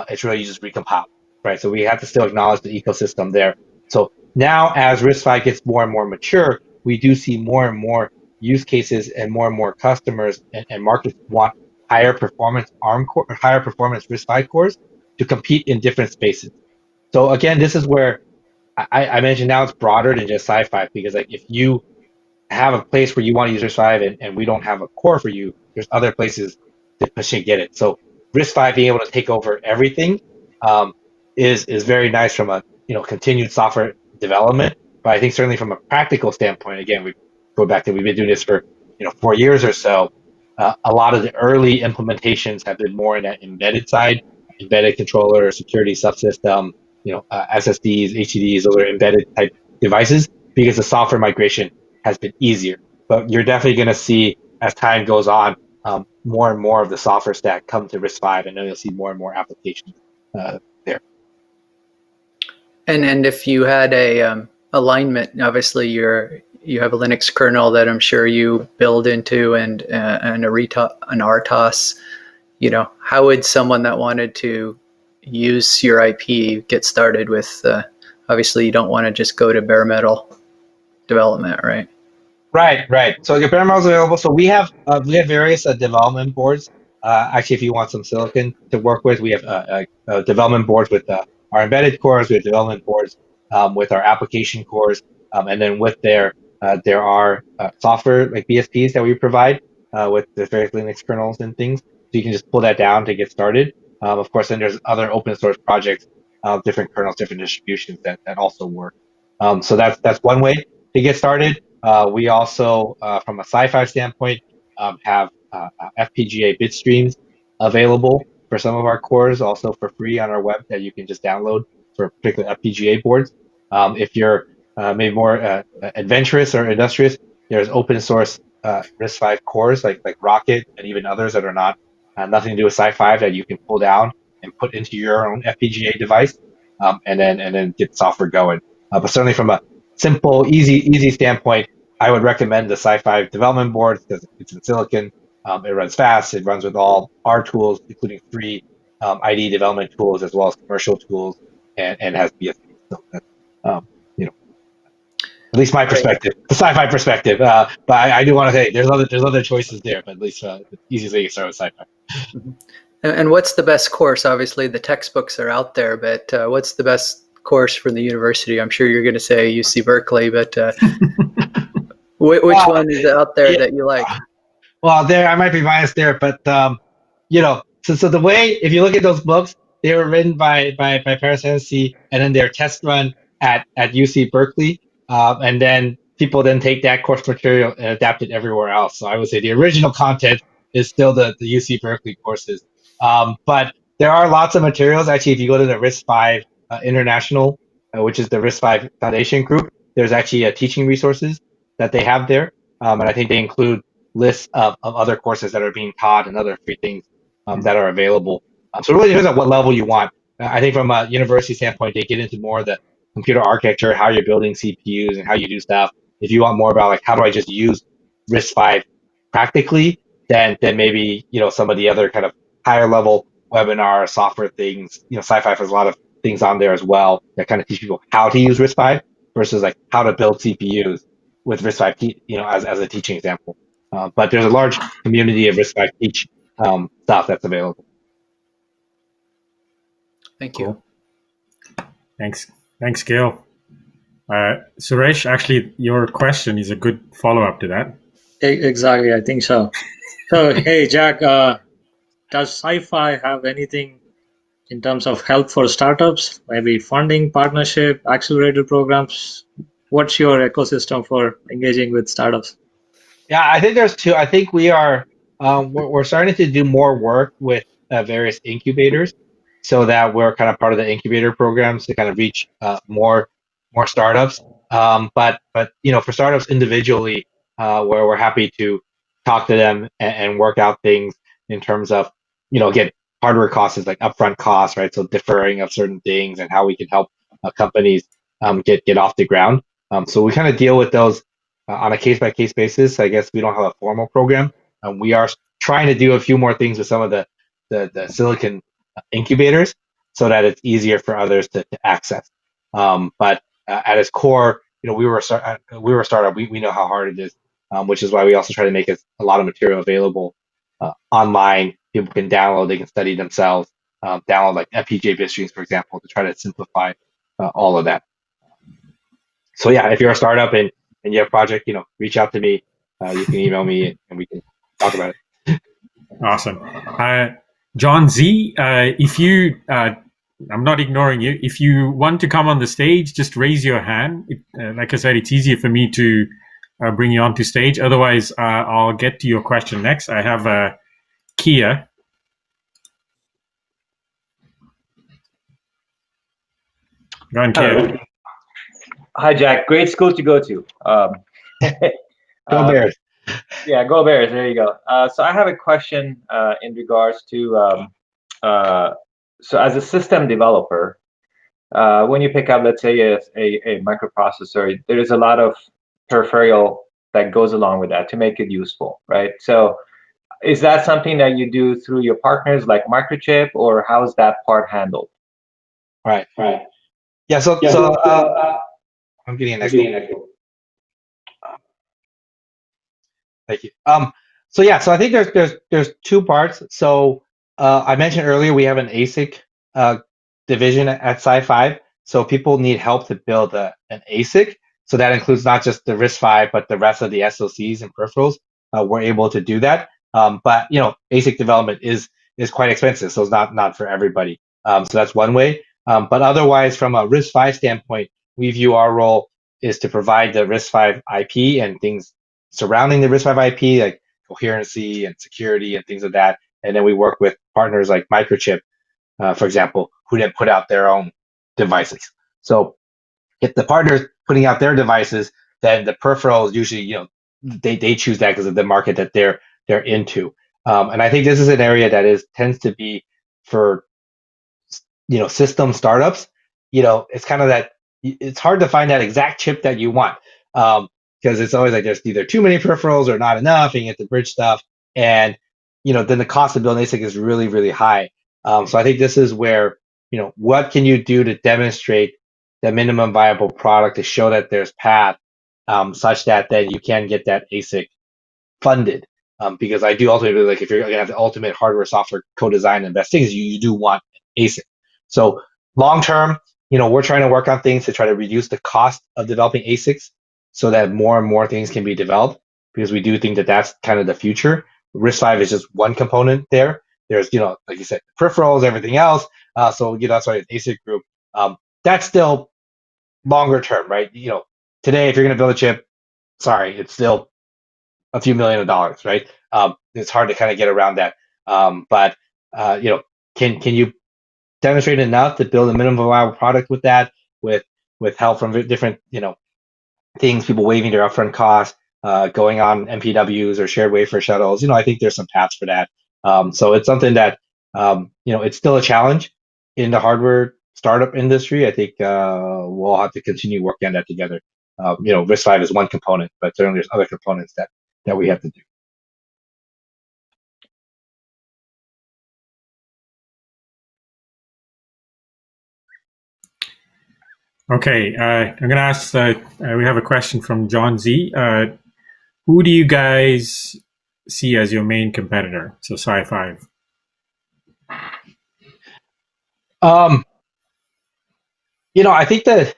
it's really you just recompile, right? So we have to still acknowledge the ecosystem there. So now as RISC-V gets more and more mature, we do see more and more use cases and more customers and markets want higher performance ARM core or higher performance RISC-V cores to compete in different spaces. So again, this is where I mentioned now it's broader than just SiFive, because like if you have a place where you want to use RISC-V and we don't have a core for you, there's other places to push and get it. So RISC-V being able to take over everything is very nice from a continued software development. But I think certainly from a practical standpoint, again, we go back to we've been doing this for 4 years or so. A lot of the early implementations have been more in that embedded side, embedded controller, security subsystem, SSDs, HDDs, those are embedded type devices. because the software migration has been easier. But you're definitely going to see, as time goes on, more and more of the software stack come to RISC-V, and then you'll see more and more applications there. And if you had a alignment, obviously you have a Linux kernel that I'm sure you build into, and an RTOS. How would someone that wanted to use your IP get started with? Obviously, you don't want to just go to bare metal development, right? Right. So your bare metal is available. So we have various development boards. Actually, if you want some silicon to work with, we have development boards with our embedded cores. We have development boards with our application cores, and then with there are software like BSPs that we provide with the various Linux kernels and things. So you can just pull that down to get started. Of course, then there's other open source projects, different kernels, different distributions that also work. So that's one way to get started. We also, from a SiFive standpoint, have FPGA bit streams available for some of our cores, also for free on our web that you can just download for particular FPGA boards. If you're maybe more adventurous or industrious, there's open source RISC-V cores like Rocket and even others that are not nothing to do with SiFive that you can pull down and put into your own FPGA device, and then get software going. But certainly from a simple, easy standpoint, I would recommend the SiFive development board because it's in silicon. It runs fast. It runs with all our tools, including free ID development tools as well as commercial tools, and has BSP. So that's at least my perspective, the SiFive perspective. But I do want to say there's other choices there, but at least the easiest way to start with SiFive. Mm-hmm. And what's the best course? Obviously, the textbooks are out there, but what's the best course from the university? I'm sure you're going to say UC Berkeley, but which one is out there that you like? Well, there I might be biased there, but so the way, if you look at those books, they were written by Paris Hennessy, and then they're test run at UC Berkeley, and then people then take that course material and adapt it everywhere else. So I would say the original content is still the UC Berkeley courses, but there are lots of materials. Actually, if you go to the RISC-V International, which is the RISC-V Foundation group, there's actually teaching resources that they have there, and I think they include lists of other courses that are being taught and other free things that are available. So it really depends on what level you want. I think from a university standpoint, they get into more of the computer architecture, how you're building CPUs and how you do stuff. If you want more about like how do I just use RISC-V practically, then maybe some of the other kind of higher level webinar software things. SiFive has a lot of things on there as well that kind of teach people how to use RISC-V versus like how to build CPUs with RISC-V, as a teaching example. But there's a large community of RISC-V teach stuff that's available. Thank you. Cool. Thanks, Gail. Suresh, actually, your question is a good follow-up to that. Exactly, I think so. So, hey, Jack, does SiFive have anything in terms of help for startups, maybe funding, partnership, accelerator programs? What's your ecosystem for engaging with startups? Yeah, I think there's two. I think we are we're starting to do more work with various incubators, so that we're kind of part of the incubator programs to kind of reach more startups. But for startups individually, where we're happy to talk to them and work out things in terms of again, hardware costs is like upfront costs, right? So deferring of certain things and how we can help companies get off the ground. So we kind of deal with those on a case-by-case basis. I guess we don't have a formal program. We are trying to do a few more things with some of the silicon incubators so that it's easier for others to access. But at its core, we were a startup. We know how hard it is, which is why we also try to make a lot of material available online. People can download, they can study themselves, download like FPGA bit streams, for example, to try to simplify all of that. So yeah, if you're a startup and you have a project, reach out to me. You can email me and we can talk about it. Awesome. John Z, if you, I'm not ignoring you. If you want to come on the stage, just raise your hand. Like I said, it's easier for me to bring you onto stage. Otherwise, I'll get to your question next. I have Kia. Go on, Kia. Hi, Jack. Great school to go to. Go Bears. Yeah, go Bears. There you go. So I have a question in regards to so as a system developer, when you pick up, let's say, a microprocessor, there is a lot of peripheral that goes along with that to make it useful, right? So is that something that you do through your partners like Microchip, or how is that part handled? Right. Yeah. So I'm getting an echo. Thank you. So yeah, so I think there's two parts. So I mentioned earlier we have an ASIC division at SiFive. So people need help to build an ASIC. So that includes not just the RISC-V, but the rest of the SoCs and peripherals. We're able to do that. But ASIC development is quite expensive, so it's not for everybody. So that's one way. But otherwise, from a RISC-V standpoint, we view our role is to provide the RISC-V IP and things surrounding the RISC-V IP, like coherency and security and things like that. And then we work with partners like Microchip, for example, who then put out their own devices. So if the partners putting out their devices, then the peripherals usually, they choose that because of the market that they're into. And I think this is an area that tends to be for system startups. It's kind of that it's hard to find that exact chip that you want. Because it's always like there's either too many peripherals or not enough, and you have to bridge stuff. And then the cost of building ASIC is really, really high. So I think this is where, what can you do to demonstrate the minimum viable product to show that there's path, such that then you can get that ASIC funded. Because I do ultimately, like, if you're going to have the ultimate hardware software co-design and best things, you do want ASIC. So long term, we're trying to work on things to try to reduce the cost of developing ASICs so that more and more things can be developed, because we do think that that's kind of the future. RISC-V is just one component there. There's, like you said, peripherals, everything else. So that's why it's ASIC group. That's still longer term, right? Today, if you're going to build a chip, sorry, it's still a few $1,000,000, right? It's hard to kind of get around that. But can you demonstrate enough to build a minimum viable product with that, with help from different things, people waiving their upfront costs, going on MPWs or shared wafer shuttles? I think there's some paths for that. So it's something that it's still a challenge in the hardware startup industry. I think we'll have to continue working on that together. RISC-V is one component, but certainly there's other components that we have to do. Okay, I'm going to ask, we have a question from John Z. Who do you guys see as your main competitor? So SiFive. I think that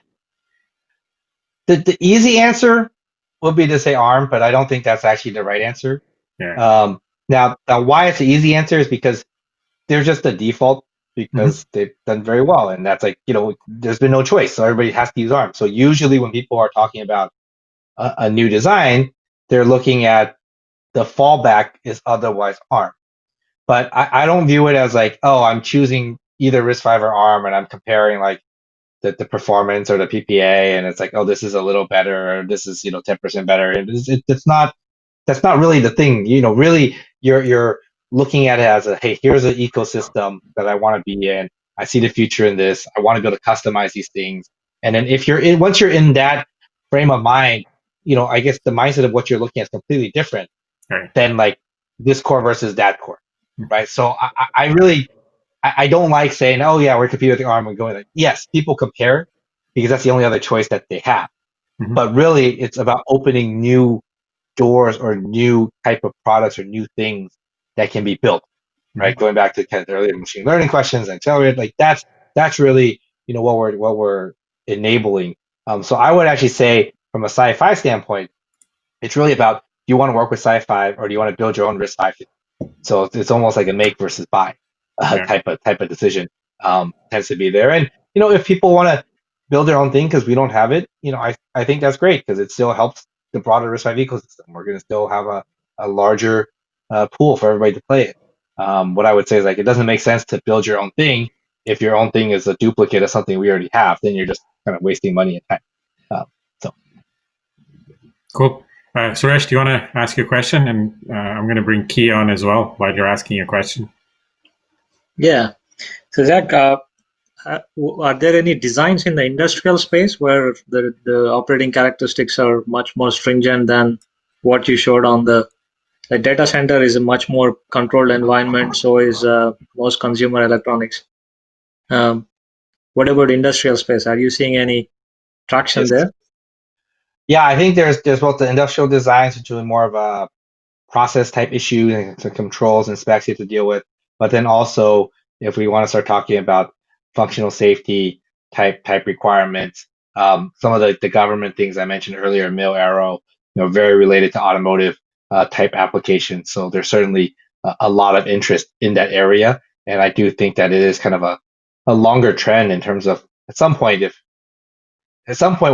the easy answer would be to say ARM, but I don't think that's actually the right answer. Yeah. Now why it's the easy answer is because they're just the default, because they've done very well, and that's like, there's been no choice, so everybody has to use ARM. So usually when people are talking about a new design, they're looking at the fallback is otherwise ARM. But I don't view it as like, oh, I'm choosing either RISC-V or ARM, and I'm comparing like the performance or the PPA, and it's like, oh, this is a little better, or this is 10% better. That's not really the thing. Really, you're looking at it as hey, here's an ecosystem that I want to be in. I see the future in this. I want to be able to customize these things. And then once you're in that frame of mind, I guess the mindset of what you're looking at is completely different than like this core versus that core, right? So I really don't like saying, oh yeah, we're competing with the ARM and going like, yes, people compare because that's the only other choice that they have. But really, it's about opening new doors or new type of products or new things that can be built, right? Going back to kind of the earlier machine learning questions and accelerated, like that's really what we're enabling. So I would actually say from a SiFive standpoint, it's really about, do you want to work with SiFive or do you want to build your own RISC-V? So it's almost like a make versus buy type of decision tends to be there. And if people want to build their own thing because we don't have it, I think that's great, because it still helps the broader RISC-V ecosystem. We're going to still have a larger pool for everybody to play it. What I would say is, like, it doesn't make sense to build your own thing if your own thing is a duplicate of something we already have. Then you're just kind of wasting money and time. Cool. Suresh, do you want to ask your question? And I'm going to bring Kia on as well while you're asking your question. Yeah. So Jack, are there any designs in the industrial space where the operating characteristics are much more stringent than what you showed on the data center? Is a much more controlled environment, so is most consumer electronics. What about industrial space? Are you seeing any traction there? Yeah, I think there's both the industrial designs, which are more of a process type issue and some controls and specs you have to deal with. But then also, if we want to start talking about functional safety type requirements, some of the government things I mentioned earlier, mil-aero, very related to automotive type applications. So there's certainly a lot of interest in that area, and I do think that it is kind of a longer trend in terms of at some point,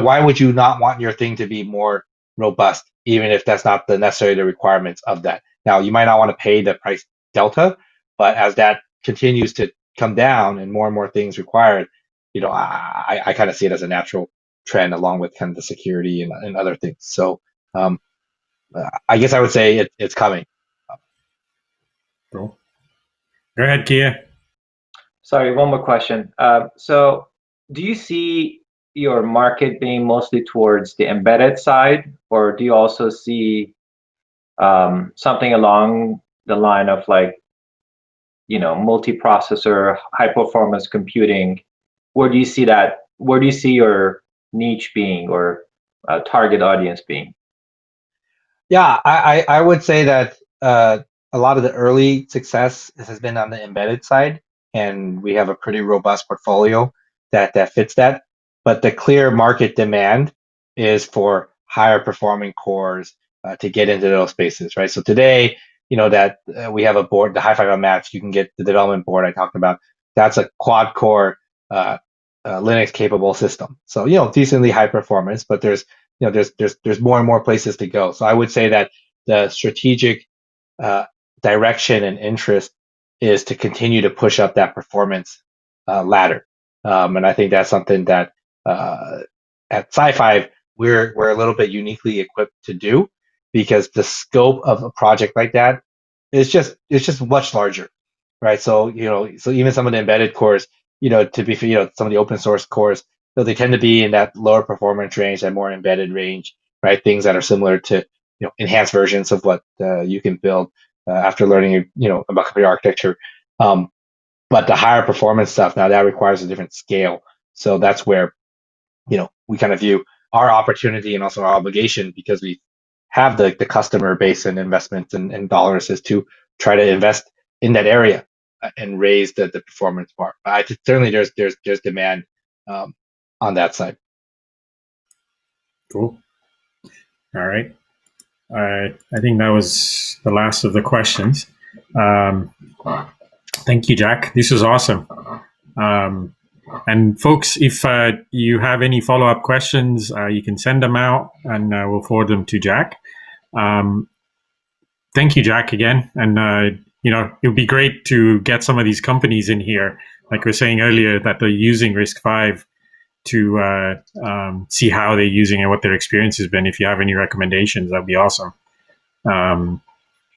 why would you not want your thing to be more robust, even if that's not necessarily the requirements of that? Now, you might not want to pay the price delta, but as that continues to come down and more things required, I kind of see it as a natural trend along with kind of the security and other things. So I guess I would say it's coming. Cool. Go ahead, Kia. Sorry, one more question. So do you see your market being mostly towards the embedded side, or do you also see something along the line of multi-processor, high-performance computing? Where do you see that? Where do you see your niche being or target audience being? Yeah, I would say that a lot of the early success has been on the embedded side, and we have a pretty robust portfolio that fits that. But the clear market demand is for higher performing cores to get into those spaces, right? So today, that we have a board, the SiFive Match, you can get the development board I talked about. That's a quad core Linux capable system. So, decently high performance, but there's more and more places to go. So I would say that the strategic direction and interest is to continue to push up that performance ladder. And I think that's something that at SiFive we're a little bit uniquely equipped to do, because the scope of a project like that is just much larger, right? So so even some of the embedded cores, to be some of the open source cores, they tend to be in that lower performance range, that more embedded range, right? Things that are similar to enhanced versions of what you can build after learning about computer architecture. But the higher performance stuff, now that requires a different scale. So that's where we kind of view our opportunity and also our obligation, because we have the customer base and investments and dollars, is to try to invest in that area and raise the performance bar. But certainly there's demand on that side. Cool. All right. I think that was the last of the questions. Thank you, Jack. This was awesome. And folks, if you have any follow-up questions, you can send them out and we'll forward them to Jack. Thank you, Jack, again. And, it would be great to get some of these companies in here, like we were saying earlier, that they're using RISC-V to see how they're using it, what their experience has been. If you have any recommendations, that'd be awesome. I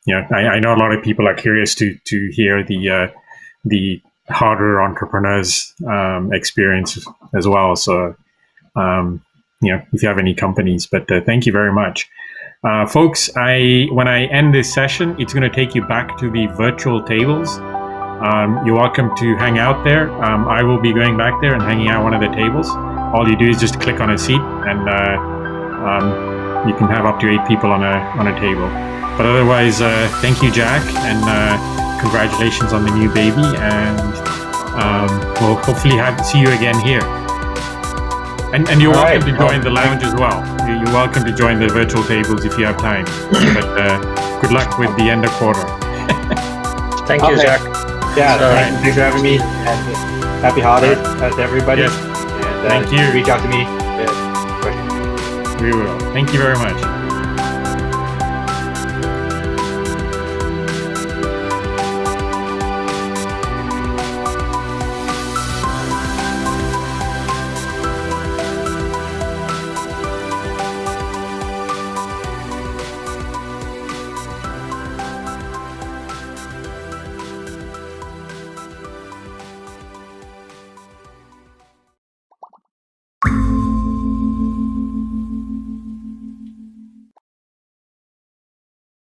know a lot of people are curious to hear the harder entrepreneurs experience as well. So, if you have any companies, but thank you very much. Folks, when I end this session, it's going to take you back to the virtual tables. You're welcome to hang out there. I will be going back there and hanging out one of the tables. All you do is just click on a seat, and you can have up to 8 people on a table. But otherwise, thank you, Jack, and congratulations on the new baby. And we'll hopefully see you again here. And you're welcome to join the lounge as well. You're welcome to join the virtual tables if you have time. But good luck with the end of quarter. Thank you, Jack. Yeah, thanks for having me. And happy holidays to everybody. Yes. And thank you. Reach out to me. We will. Thank you very much.